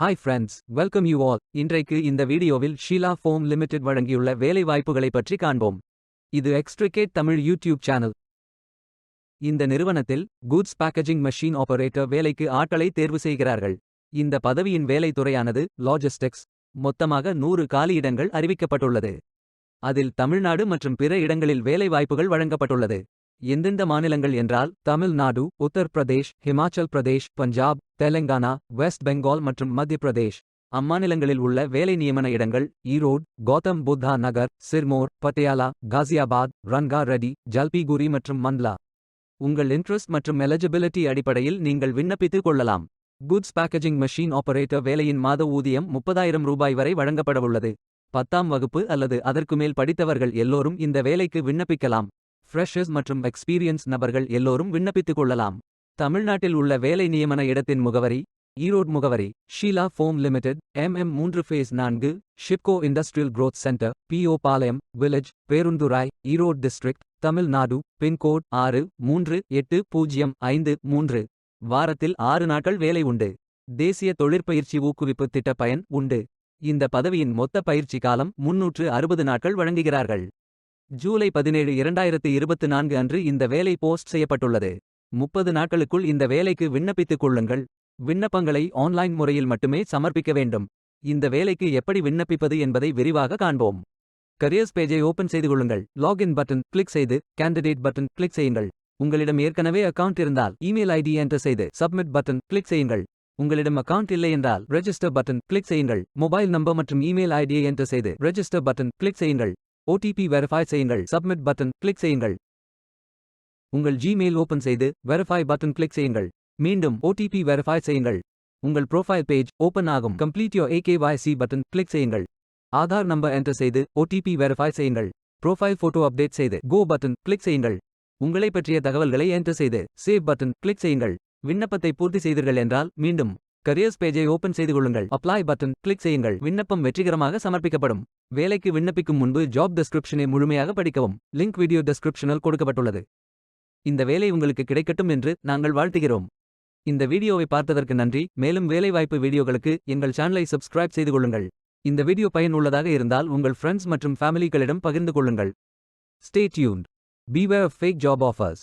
Hi friends, welcome you all. இன்றைக்கு இந்த வீடியோவில் ஷீலா ஃபோம் லிமிடெட் வழங்கியுள்ள வேலை வாய்ப்புகளை பற்றி காண்போம். இது எக்ஸ்ட்ரிகேட் தமிழ் யூடியூப் சேனல். இந்த நிறுவனத்தில் கூட்ஸ் பேக்கேஜிங் மெஷின் ஆபரேட்டர் வேலைக்கு ஆட்களை தேர்வு செய்கிறார்கள். இந்த பதவியின் வேலை துறையானது லாஜிஸ்டிக்ஸ். மொத்தமாக 100 காலியிடங்கள் அறிவிக்கப்பட்டுள்ளது. அதில் தமிழ்நாடு மற்றும் பிற இடங்களில் வேலை வாய்ப்புகள் வழங்கப்பட்டுள்ளது. எந்தெந்த மாநிலங்கள் என்றால் தமிழ்நாடு, உத்தரப்பிரதேஷ், ஹிமாச்சல் பிரதேஷ், பஞ்சாப், தெலங்கானா, வெஸ்ட் பெங்கால் மற்றும் மத்திய பிரதேஷ். அம்மாநிலங்களில் உள்ள வேலை நியமன இடங்கள் ஈரோடு, கௌதம் புத்தா நகர், சிர்மோர், பட்டியாலா, காசியாபாத், ரன்கா ரெட்டி, ஜல்பைகுரி மற்றும் மண்ட்லா. உங்கள் இன்ட்ரெஸ்ட் மற்றும் எலிஜிபிலிட்டி அடிப்படையில் நீங்கள் விண்ணப்பித்துக் கொள்ளலாம். குட்ஸ் பேக்கேஜிங் மெஷின் ஆபரேட்டர் வேலையின் மாத ஊதியம் 30,000 ரூபாய் வரை வழங்கப்படவுள்ளது. 10ஆம் வகுப்பு அல்லது அதற்கு மேல் படித்தவர்கள் எல்லோரும் இந்த வேலைக்கு விண்ணப்பிக்கலாம். ஃப்ரெஷர்ஸ் மற்றும் எக்ஸ்பீரியன்ஸ் நபர்கள் எல்லோரும் விண்ணப்பித்துக் கொள்ளலாம். தமிழ்நாட்டில் உள்ள வேலை நியமன இடத்தின் முகவரி ஈரோடு முகவரி Sheela foam limited, MM3 phase 4, SIPCOT industrial growth centre, PO Palayam, village, Perundurai, Erode district, Tamil Nadu. Pincode 638053. வாரத்தில் 6 நாட்கள் வேலை உண்டு. தேசிய தொழிற்பயிற்சி ஊக்குவிப்பு திட்ட பயன் உண்டு. இந்த பதவியின் மொத்த பயிற்சி காலம் 360 நாட்கள் வழங்குகிறார்கள். ஜூலை 17, 2024 அன்று இந்த வேலை போஸ்ட் செய்யப்பட்டுள்ளது. 30 நாட்களுக்குள் இந்த வேலைக்கு விண்ணப்பித்துக் கொள்ளுங்கள். விண்ணப்பங்களை ஆன்லைன் முறையில் மட்டுமே சமர்ப்பிக்க வேண்டும். இந்த வேலைக்கு எப்படி விண்ணப்பிப்பது என்பதை விரிவாக காண்போம். கரியர்ஸ் பேஜை ஓபன் செய்து கொள்ளுங்கள். லாகின் பட்டன் கிளிக் செய்து கேண்டிடேட் பட்டன் கிளிக் செய்யுங்கள். உங்களிடம் ஏற்கனவே அக்கவுண்ட் இருந்தால் இமெயில் ஐடி என்டர் செய்து சப்மிட் பட்டன் கிளிக் செய்யுங்கள். உங்களிடம் அக்கவுண்ட் இல்லை என்றால் ரெஜிஸ்டர் பட்டன் கிளிக் செய்யுங்கள். மொபைல் நம்பர் மற்றும் இமெயில் ஐடியை என்டர் செய்து ரெஜிஸ்டர் பட்டன் கிளிக் செய்யுங்கள். OTP வெரிஃபை செய்யுங்கள். சப்மிட் பட்டன் கிளிக் செய்யுங்கள். உங்கள் ஜிமெயில் ஓபன் செய்து வெரிஃபை பட்டன் கிளிக் செய்யுங்கள். மீண்டும் OTP வெரிஃபை செய்யுங்கள். உங்கள் ப்ரொஃபைல் பேஜ் ஓபன் ஆகும். Complete your AKYC button click செய்யுங்கள். ஆதார் நம்பர் என்டர் செய்து OTP வெரிஃபை செய்யுங்கள். ப்ரொஃபைல் போட்டோ அப்டேட் செய்து கோ பட்டன் கிளிக் செய்யுங்கள். உங்களை பற்றிய தகவல்களை என்டர் செய்து சேவ் பட்டன் கிளிக் செய்யுங்கள். விண்ணப்பத்தை பூர்த்தி செய்தீர்கள் என்றால் மீண்டும் கரியர்ஸ் பேஜை ஓபன் செய்து கொள்ளுங்கள். அப்ளை பட்டன் கிளிக் செய்யுங்கள். விண்ணப்பம் வெற்றிகரமாக சமர்ப்பிக்கப்படும். வேலைக்கு விண்ணப்பிக்கும் முன்பு ஜாப் டெஸ்கிரிப்ஷனை முழுமையாக படிக்கவும். லிங்க் வீடியோ டெஸ்கிரிப்ஷனில் கொடுக்கப்பட்டுள்ளது. இந்த வேலை உங்களுக்கு கிடைக்கட்டும் என்று நாங்கள் வாழ்த்துகிறோம். இந்த வீடியோவை பார்த்ததற்கு நன்றி. மேலும் வேலைவாய்ப்பு வீடியோகளுக்கு எங்கள் சேனலை சப்ஸ்கிரைப் செய்து கொள்ளுங்கள். இந்த வீடியோ பயனுள்ளதாக இருந்தால் உங்கள் ஃப்ரெண்ட்ஸ் மற்றும் ஃபேமிலிகளிடம் பகிர்ந்து கொள்ளுங்கள். Stay tuned. Beware of fake job offers.